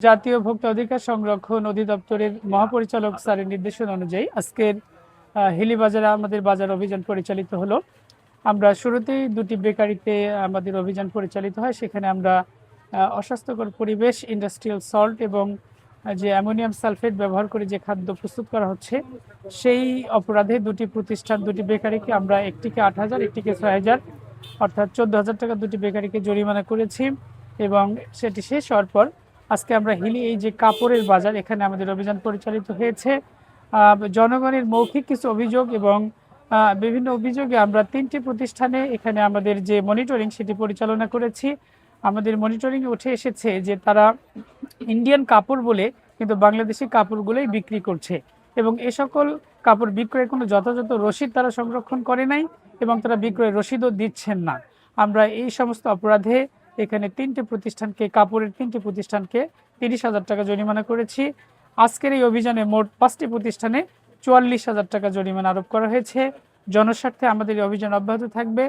জাতীয় ভোক্তা অধিকার সংরক্ষণ অধিদপ্তরের মহাপরিচালক স্যারের নির্দেশনা অনুযায়ী আজকের হিলি বাজারে আমাদের বাজার অভিযান পরিচালিত হলো। আমরা শুরুতেই দুটি বেকারিতে আমাদের অভিযান পরিচালিত হয়। সেখানে আমরা অস্বাস্থ্যকর পরিবেশ, ইন্ডাস্ট্রিয়াল সল্ট এবং যে অ্যামোনিয়াম সালফেট ব্যবহার করে যে খাদ্য প্রস্তুত করা হচ্ছে, সেই অপরাধে দুটি প্রতিষ্ঠান, দুটি বেকারিকে আমরা একটিকে 8,000, একটিকে 6,000, অর্থাৎ 14,000 টাকা দুটি বেকারিকে জরিমানা করেছি। এবং সেটি শেষ হওয়ার পর আজকে আমরা হিলি এই যে কাপড়ের বাজার, এখানে আমাদের অভিযান পরিচালিত হয়েছে। জনগণের মৌখিক কিছু অভিযোগ এবং বিভিন্ন অভিযোগে আমরা 3টি প্রতিষ্ঠানে এখানে আমাদের যে মনিটরিং সেটি পরিচালনা করেছি। আমাদের মনিটরিংয়ে উঠে এসেছে যে তারা ইন্ডিয়ান কাপড় বলে কিন্তু বাংলাদেশি কাপড়গুলোই বিক্রি করছে এবং এ সকল কাপড় বিক্রয়ের কোনো যথাযথ রসিদ তারা সংরক্ষণ করে নাই এবং তারা বিক্রয়ের রসিদও দিচ্ছেন না। আমরা এই সমস্ত অপরাধে এখানে 3টি প্রতিষ্ঠানকে, কাপড়ের 3টি প্রতিষ্ঠানকে 30,000 টাকা জরিমানা করেছি। আজকের এই অভিযানে মোট 5টি প্রতিষ্ঠানে 44,000 টাকা জরিমানা আরোপ করা হয়েছে। জনস্বার্থে আমাদের এই অভিযান অব্যাহত থাকবে।